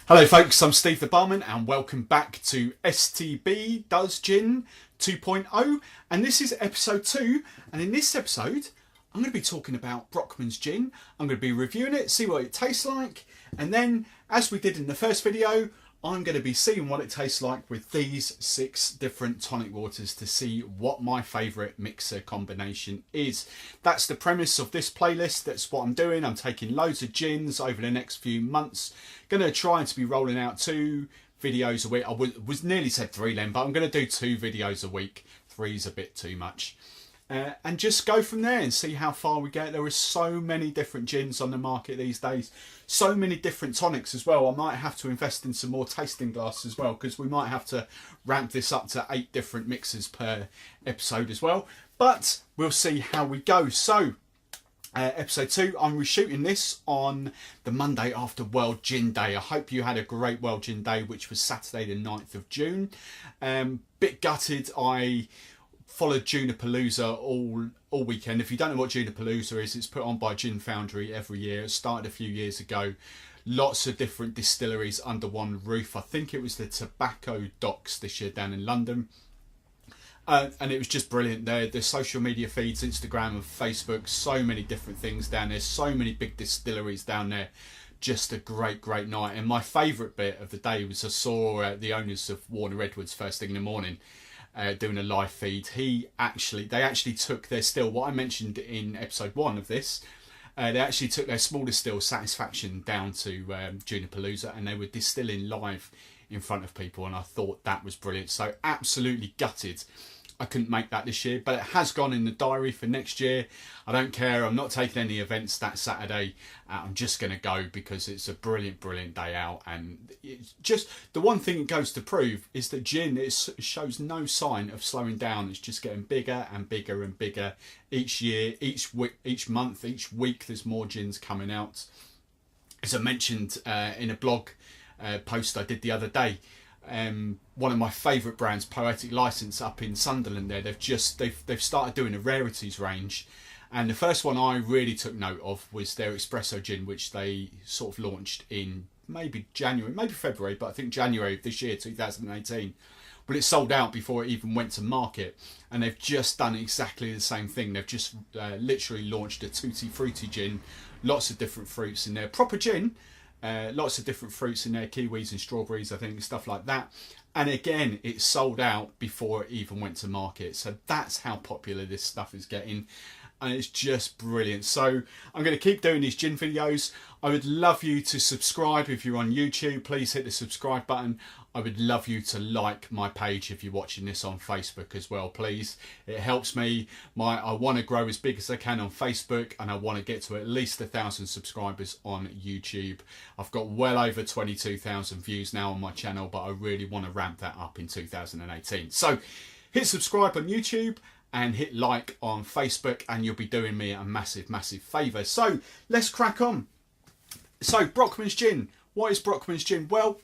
Hello folks, I'm Steve the Barman and welcome back to STB Does Gin 2.0, and this is episode 2, and in this episode I'm going to be talking about Brockmans Gin. I'm going to be reviewing it, see what it tastes like, and then as we did in the first video, I'm going to be seeing what it tastes like with these 6 different tonic waters to see what my favourite mixer combination is. That's the premise of this playlist. That's what I'm doing. I'm taking loads of gins over the next few months. Going to try to be rolling out 2 videos a week. I was nearly said 3 then, but I'm going to do 2 videos a week. 3's a bit too much. And just go from there and see how far we get. There are so many different gins on the market these days, so many different tonics as well. I might have to invest in some more tasting glasses as well, because we might have to ramp this up to 8 different mixers per episode as well, but we'll see how we go. So episode 2, I'm reshooting this on the Monday after World Gin Day. I hope you had a great World Gin Day, which was Saturday the 9th of June. Bit gutted. I followed Junipalooza all weekend. If you don't know what Junipalooza is, it's put on by Gin Foundry every year. It started a few years ago. Lots of different distilleries under one roof. I think it was the Tobacco Docks this year down in London. And it was just brilliant. The social media feeds, Instagram and Facebook, so many different things down there, so many big distilleries down there. Just a great night. And my favourite bit of the day was I saw the owners of Warner Edwards first thing in the morning, doing a live feed. They actually took their still, what I mentioned in episode 1 of this, they actually took their small distill Satisfaction down to Junipalooza, and they were distilling live in front of people, and I thought that was brilliant. So absolutely gutted I couldn't make that this year, but it has gone in the diary for next year. I don't care. I'm not taking any events that Saturday. I'm just going to go because it's a brilliant day out. And it's just the one thing it goes to prove is that gin shows no sign of slowing down. It's just getting bigger and bigger and bigger each year, each week, each month, each week. There's more gins coming out. As I mentioned in a blog post I did the other day, one of my favourite brands, Poetic License, up in Sunderland there, they've started doing a rarities range, and the first one I really took note of was their espresso gin, which they sort of launched in maybe January, maybe February, but I think January of this year, 2018. But it sold out before it even went to market, and they've just done exactly the same thing. They've just literally launched a Tutti Frutti gin, lots of different fruits in there, proper gin. Lots of different fruits in there, kiwis and strawberries, I think, stuff like that. And again, it sold out before it even went to market. So that's how popular this stuff is getting. And it's just brilliant. So I'm going to keep doing these gin videos. I would love you to subscribe if you're on YouTube. Please hit the subscribe button. I would love you to like my page if you're watching this on Facebook as well, please. It helps me. I want to grow as big as I can on Facebook, and I want to get to at least 1,000 subscribers on YouTube. I've got well over 22,000 views now on my channel, but I really want to ramp that up in 2018. So hit subscribe on YouTube and hit like on Facebook, and you'll be doing me a massive favour. So let's crack on. So Brockmans Gin. What is Brockmans Gin? Well,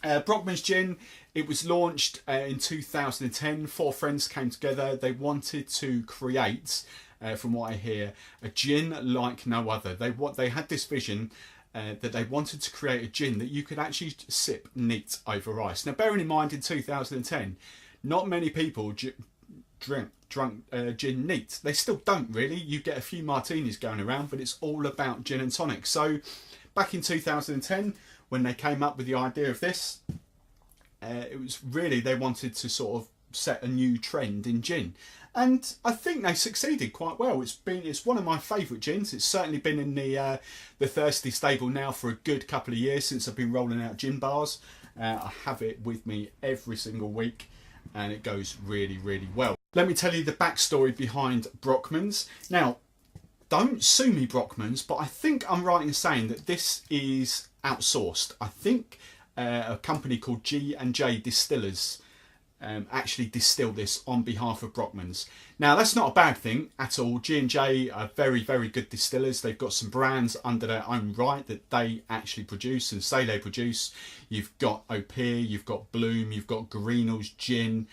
Brockmans Gin, it was launched in 2010. 4 friends came together. They wanted to create, from what I hear, a gin like no other. They had this vision that they wanted to create a gin that you could actually sip neat over ice. Now, bearing in mind, in 2010, not many people drunk gin neat. They still don't really. You get a few martinis going around, but it's all about gin and tonic. So back in 2010, when they came up with the idea of this, it was really, they wanted to sort of set a new trend in gin, and I think they succeeded quite well. It's one of my favourite gins. It's certainly been in the Thirsty stable now for a good couple of years since I've been rolling out gin bars. I have it with me every single week, and it goes really well. Let me tell you the backstory behind Brockmans. Now, don't sue me, Brockmans, but I think I'm right in saying that this is outsourced. I think a company called G&J Distillers actually distill this on behalf of Brockmans. Now, that's not a bad thing at all. G&J are very good distillers. They've got some brands under their own right that they actually produce and say they produce. You've got O'Pear, you've got Bloom, you've got Greenall's Gin,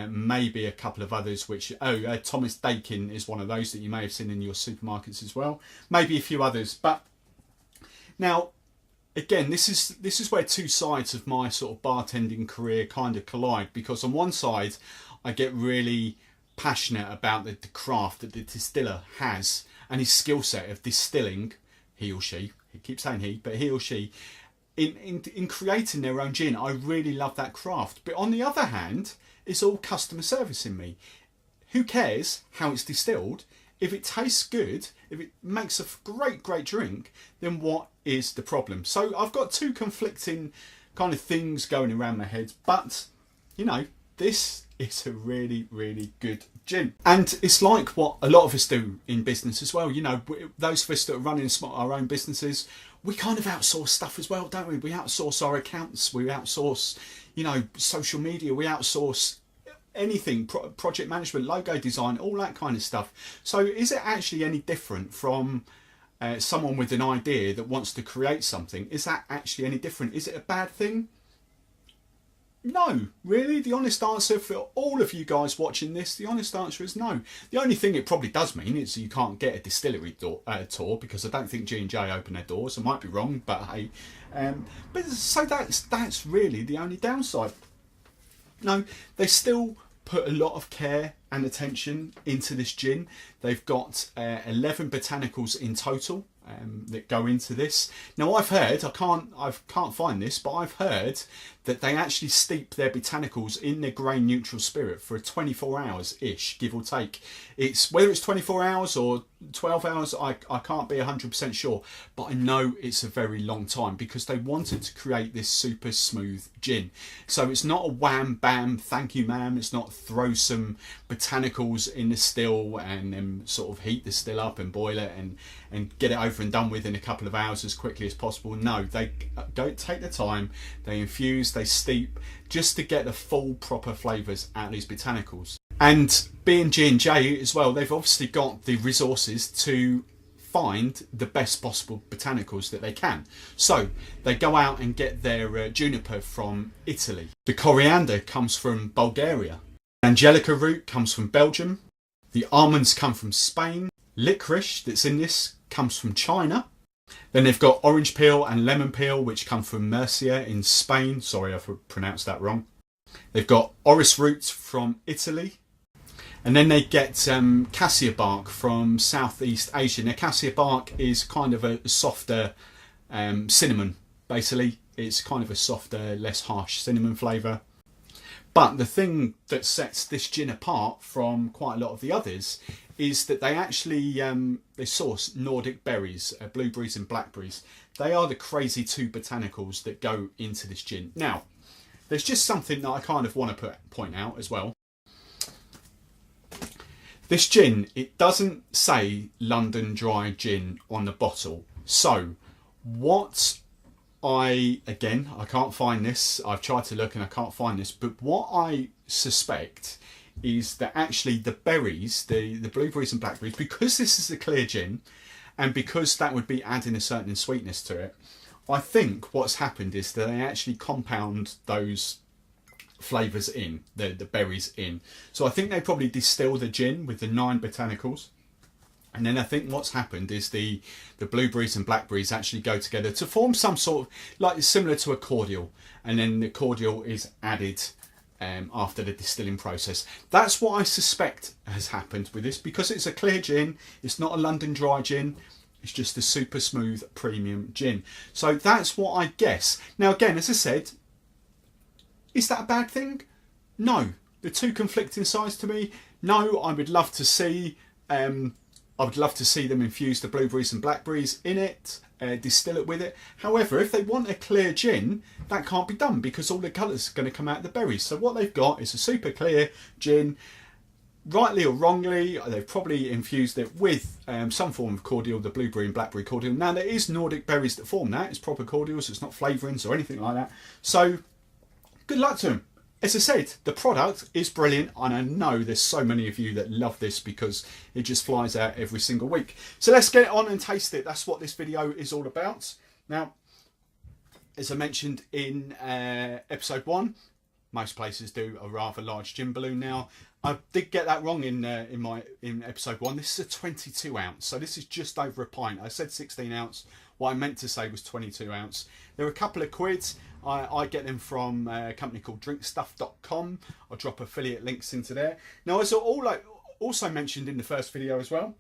maybe a couple of others, which Thomas Dakin is one of those that you may have seen in your supermarkets as well. Maybe a few others. But now, again, this is where two sides of my sort of bartending career kind of collide, because on one side I get really passionate about the craft that the distiller has and his skill set of distilling, he or she, he keeps saying he, but he or she, in creating their own gin. I really love that craft. But on the other hand, it's all customer service in me. Who cares how it's distilled? If it tastes good, if it makes a great drink, then what is the problem? So I've got two conflicting kind of things going around my head, but you know, this is a really good gin. And it's like what a lot of us do in business as well. You know, those of us that are running our own businesses, we kind of outsource stuff as well, don't we? We outsource our accounts, we outsource, you know, social media, we outsource anything, project management, logo design, all that kind of stuff. So is it actually any different from someone with an idea that wants to create something? Is that actually any different? Is it a bad thing? No, really. The honest answer for all of you guys watching this, the honest answer is no. The only thing it probably does mean is you can't get a distillery tour, because I don't think G&J open their doors. I might be wrong, but hey. But so that's really the only downside. No, they still put a lot of care and attention into this gin. They've got 11 botanicals in total that go into this. Now I've heard, I can't find this, but I've heard that they actually steep their botanicals in their grain neutral spirit for 24 hours ish, give or take. It's whether it's 24 hours or 12 hours, I can't be 100% sure, but I know it's a very long time, because they wanted to create this super smooth gin. So it's not a wham bam thank you ma'am, it's not throw some botanicals in the still and then sort of heat the still up and boil it and get it over and done with in a couple of hours as quickly as possible. No, they don't take the time, they infuse, they steep, just to get the full proper flavours out of these botanicals. And being G&J as well, they've obviously got the resources to find the best possible botanicals that they can. So they go out and get their juniper from Italy. The coriander comes from Bulgaria. Angelica root comes from Belgium. The almonds come from Spain. Licorice that's in this comes from China. Then they've got orange peel and lemon peel, which come from Murcia in Spain. Sorry if I pronounced that wrong. They've got orris roots from Italy. And then they get cassia bark from Southeast Asia. Now, cassia bark is kind of a softer cinnamon, basically. It's kind of a softer, less harsh cinnamon flavour. But the thing that sets this gin apart from quite a lot of the others is that they actually they source Nordic berries, blueberries and blackberries. They are the crazy two botanicals that go into this gin. Now, there's just something that I kind of want to point out as well. This gin, it doesn't say London Dry Gin on the bottle. So what I can't find this. I've tried to look and I can't find this. But what I suspect is that actually the berries, the blueberries and blackberries, because this is a clear gin and because that would be adding a certain sweetness to it, I think what's happened is that they actually compound those flavours in, the berries in. So I think they probably distill the gin with the 9 botanicals. And then I think what's happened is the blueberries and blackberries actually go together to form some sort of, like similar to a cordial. And then the cordial is added after the distilling process. That's what I suspect has happened with this, because it's a clear gin. It's not a London Dry gin. It's just a super smooth premium gin. So that's what I guess. Now again, as I said, is that a bad thing? No. The two conflicting sides to me. No, I would love to see them infuse the blueberries and blackberries in it, distill it with it. However, if they want a clear gin, that can't be done because all the colours are going to come out of the berries. So what they've got is a super clear gin. Rightly or wrongly, they've probably infused it with some form of cordial, the blueberry and blackberry cordial. Now, there is Nordic berries that form that. It's proper cordials. It's not flavourings or anything like that. So good luck to them. As I said, the product is brilliant, and I know there's so many of you that love this because it just flies out every single week. So let's get on and taste it. That's what this video is all about. Now, as I mentioned in episode 1, Most places do a rather large gin balloon now. I did get that wrong in episode 1. This is a 22 ounce, so this is just over a pint. I said 16 ounce. What I meant to say was 22 ounce. They're a couple of quid. I get them from a company called drinkstuff.com. I'll drop affiliate links into there. Now, as I also mentioned in the first video as well,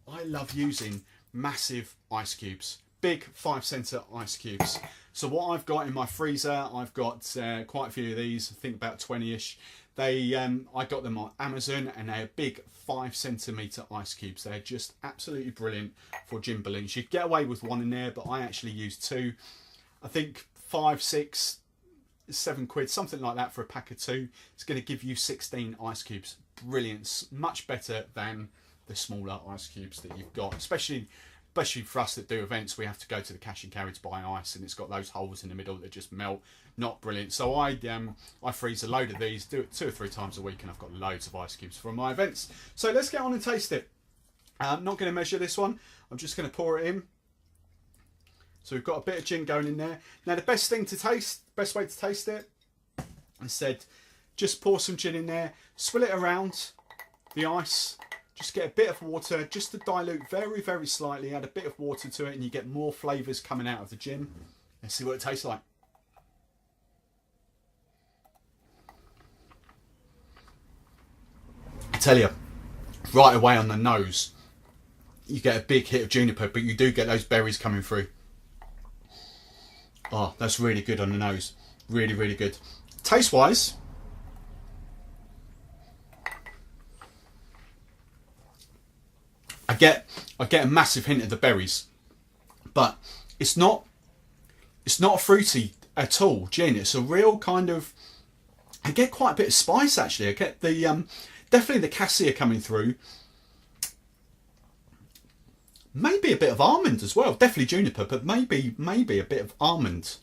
I love using massive ice cubes. Big 5 cent ice cubes. So what I've got in my freezer, I've got quite a few of these, I think about 20-ish. I got them on Amazon, and they're big 5 centimetre ice cubes. They're just absolutely brilliant for gin balloons. You get away with one in there, but I actually use 2. I think 5, 6, 7 quid, something like that for a pack of 2. It's going to give you 16 ice cubes. Brilliant. Much better than the smaller ice cubes that you've got, especially for us that do events. We have to go to the cash and carry to buy ice, and it's got those holes in the middle that just melt. Not brilliant. So I freeze a load of these, do it 2 or 3 times a week, and I've got loads of ice cubes for my events. So let's get on and taste it. I'm not going to measure this one. I'm just going to pour it in. So we've got a bit of gin going in there. Now the best way to taste it, I said, just pour some gin in there, swill it around the ice. Just get a bit of water, just to dilute very, very slightly. Add a bit of water to it, and you get more flavours coming out of the gin. Let's see what it tastes like. I tell you, right away on the nose, you get a big hit of juniper, but you do get those berries coming through. Oh, that's really good on the nose. Really, really good. Taste-wise, I get a massive hint of the berries, but it's not fruity at all gin. It's a real kind of, I get quite a bit of spice actually. I get the definitely the cassia coming through. Maybe a bit of almond as well. Definitely juniper, but maybe a bit of almond.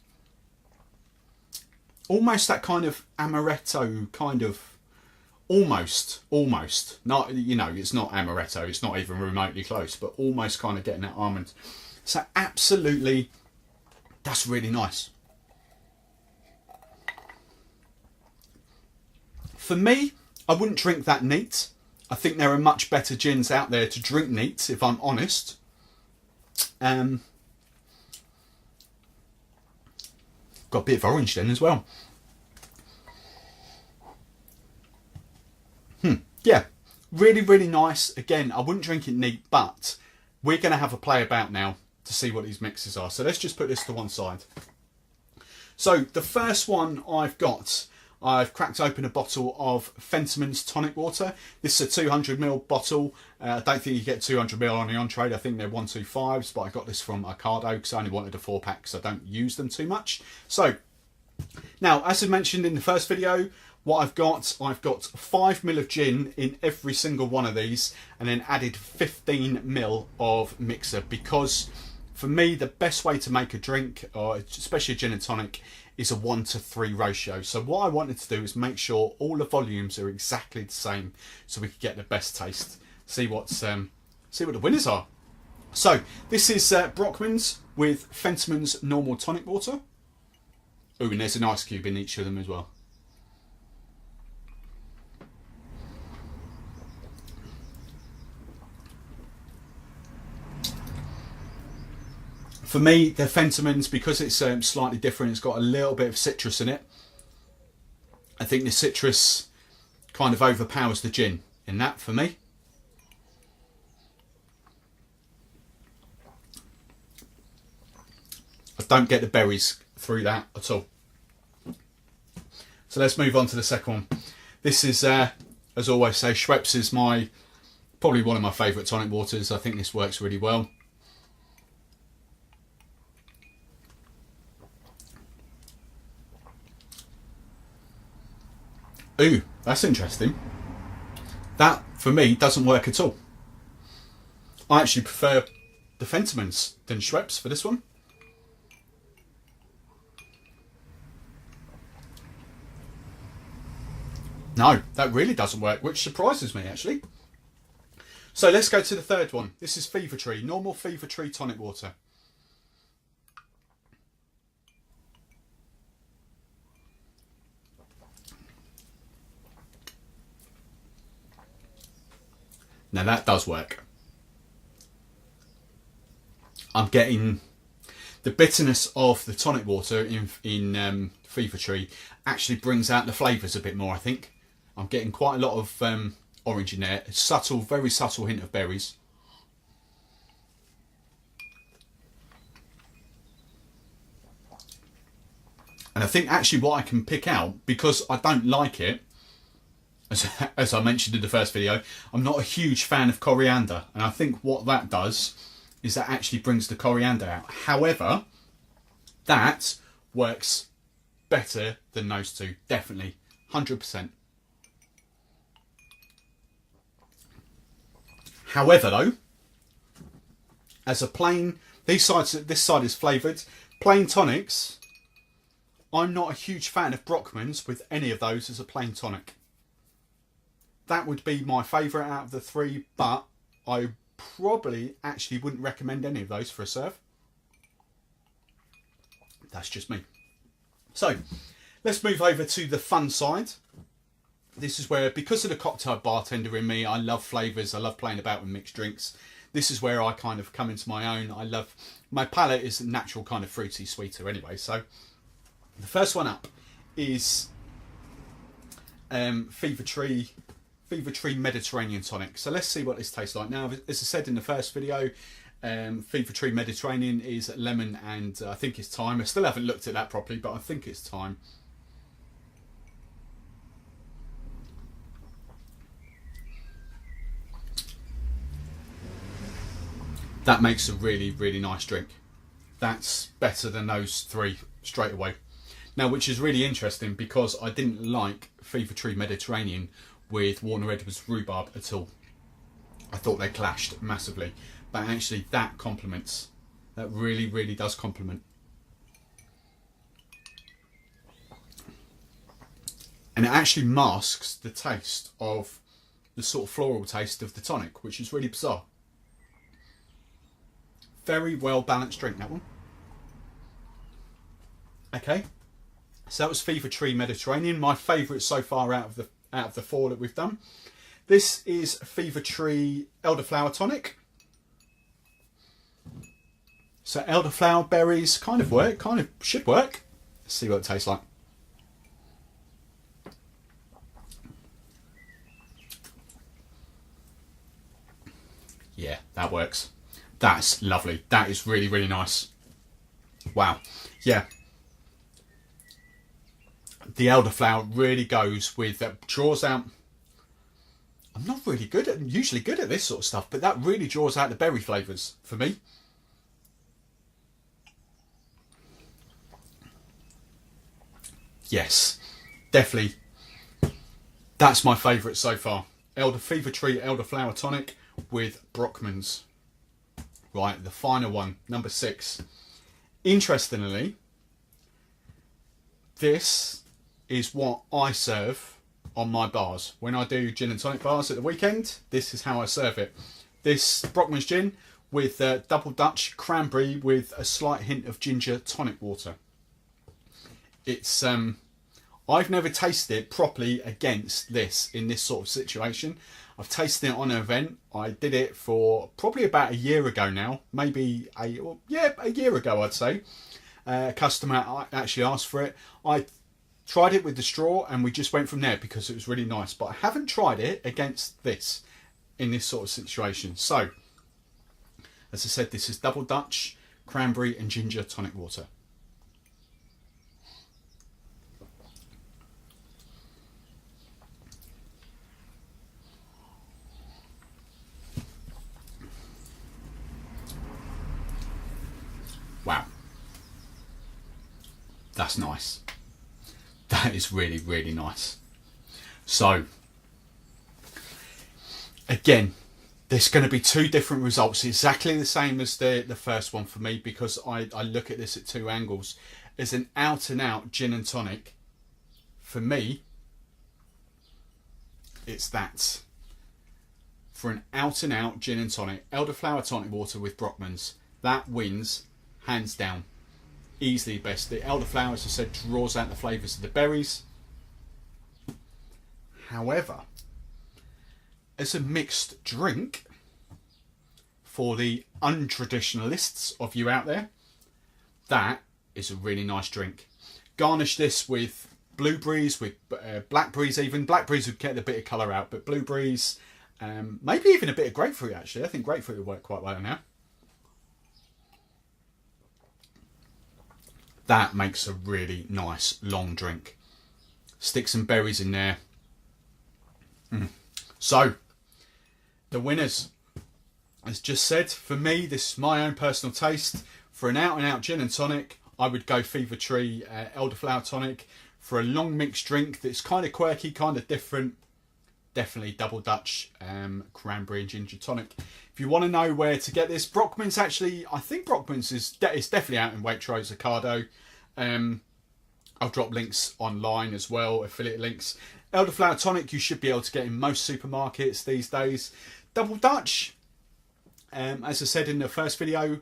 Almost that kind of amaretto kind of. Almost. Not, you know, it's not amaretto. It's not even remotely close, but almost kind of getting that almond. So absolutely, that's really nice. For me, I wouldn't drink that neat. I think there are much better gins out there to drink neat, if I'm honest. Got a bit of orange then as well. Yeah, really, really nice. Again, I wouldn't drink it neat, but we're going to have a play about now to see what these mixes are. So let's just put this to one side. So the first one I've cracked open a bottle of Fentimans Tonic Water. This is a 200ml bottle. I don't think you get 200ml on the on-trade. I think they're 125s, but I got this from Ocado because I only wanted a 4-pack, so I don't use them too much. So now, as I mentioned in the first video, what I've got 5ml of gin in every single one of these, and then added 15ml of mixer, because for me the best way to make a drink, or especially a gin and tonic, is a 1-to-3 ratio. So what I wanted to do is make sure all the volumes are exactly the same, so we could get the best taste. See what the winners are. So this is Brockmans with Fentimans normal tonic water. Oh, and there's an ice cube in each of them as well. For me, the Fentimans, because it's slightly different, it's got a little bit of citrus in it. I think the citrus kind of overpowers the gin in that for me. I don't get the berries through that at all. So let's move on to the second one. This is, as always say, Schweppes is probably one of my favourite tonic waters. I think this works really well. Ooh, that's interesting. That, for me, doesn't work at all. I actually prefer the Fentimans than Schweppes for this one. No, that really doesn't work, which surprises me, actually. So let's go to the third one. This is Fever Tree, normal Fever Tree tonic water. Now that does work. I'm getting the bitterness of the tonic water in Fever Tree actually brings out the flavours a bit more, I think. I'm getting quite a lot of orange in there. A subtle, very subtle hint of berries. And I think actually what I can pick out, because I don't like it, as I mentioned in the first video, I'm not a huge fan of coriander. And I think what that does is that actually brings the coriander out. However, that works better than those two, definitely, 100%. However though, as a plain, this side is flavoured, plain tonics, I'm not a huge fan of Brockmans with any of those as a plain tonic. That would be my favourite out of the three, but I probably actually wouldn't recommend any of those for a serve. That's just me. So, let's move over to the fun side. This is where, because of the cocktail bartender in me, I love flavours, I love playing about with mixed drinks. This is where I kind of come into my own. My palate is a natural kind of fruity sweeter anyway. So, the first one up is Fever Tree Mediterranean Tonic. So let's see what this tastes like. Now, as I said in the first video, Fever Tree Mediterranean is lemon and I think it's thyme. I still haven't looked at that properly, but I think it's thyme. That makes a really, really nice drink. That's better than those three straight away. Now, which is really interesting because I didn't like Fever Tree Mediterranean with Warner Edwards rhubarb at all. I thought they clashed massively, but actually that complements. That really, really does complement. And it actually masks the taste of the sort of floral taste of the tonic, which is really bizarre. Very well balanced drink, that one. Okay, so that was Fever Tree Mediterranean, my favourite so far out of the four that we've done. This is Fever Tree Elderflower Tonic. So elderflower berries kind of should work. Let's see what it tastes like. Yeah, that works. That's lovely. That is really, really nice. Wow. Yeah. The elderflower really goes with that, draws out. I'm not really usually good at this sort of stuff, but that really draws out the berry flavours for me. Yes, definitely. That's my favourite so far. Fever Tree Elderflower Tonic with Brockmans. Right, the final one, number 6. Interestingly, this is what I serve on my bars. When I do gin and tonic bars at the weekend, this is how I serve it. This Brockmans Gin with double Dutch cranberry with a slight hint of ginger tonic water. It's I've never tasted it properly against this in this sort of situation. I've tasted it on an event. I did it for probably about a year ago now, maybe a year ago I'd say. A customer actually asked for it. I tried it with the straw and we just went from there because it was really nice. But I haven't tried it against this in this sort of situation. So, as I said, this is double Dutch, cranberry and ginger tonic water. Wow. That's nice. That is really, really nice. So, again, there's going to be two different results. Exactly the same as the first one for me because I look at this at two angles. As an out and out gin and tonic, for me, it's that. For an out and out gin and tonic, elderflower tonic water with Brockmans, that wins hands down. Easily best. The elderflower, as I said, draws out the flavours of the berries. However, as a mixed drink, for the untraditionalists of you out there, that is a really nice drink. Garnish this with blueberries, with blackberries even. Blackberries would get a bit of colour out, but blueberries, maybe even a bit of grapefruit actually. I think grapefruit would work quite well now. That makes a really nice long drink. Stick some berries in there. So, the winners, as just said, for me, this is my own personal taste. For an out-and-out gin and tonic, I would go Fever Tree Elderflower Tonic. For a long mixed drink that's kind of quirky, kind of different, definitely Double Dutch Cranberry and Ginger Tonic. If you want to know where to get this, Brockmans actually, I think Brockmans is definitely out in Waitrose, Ocado. I'll drop links online as well, affiliate links. Elderflower Tonic you should be able to get in most supermarkets these days. Double Dutch, as I said in the first video,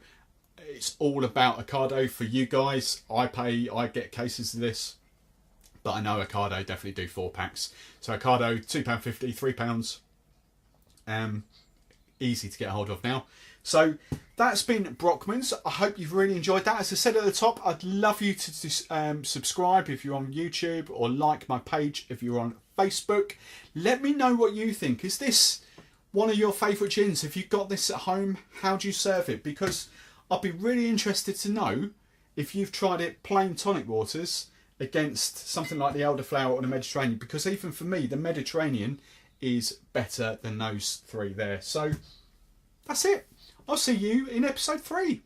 it's all about Ocado for you guys. I get cases of this, but I know Ocado definitely do 4-packs. So Ocado, £2.50, £3. Easy to get a hold of now. So that's been Brockmans. I hope you've really enjoyed that. As I said at the top, I'd love you to subscribe if you're on YouTube, or like my page if you're on Facebook. Let me know what you think. Is this one of your favourite gins? If you've got this at home, how do you serve it? Because I'd be really interested to know if you've tried it plain tonic waters against something like the elderflower or the Mediterranean. Because even for me, the Mediterranean is better than those three there. So that's it. I'll see you in episode 3.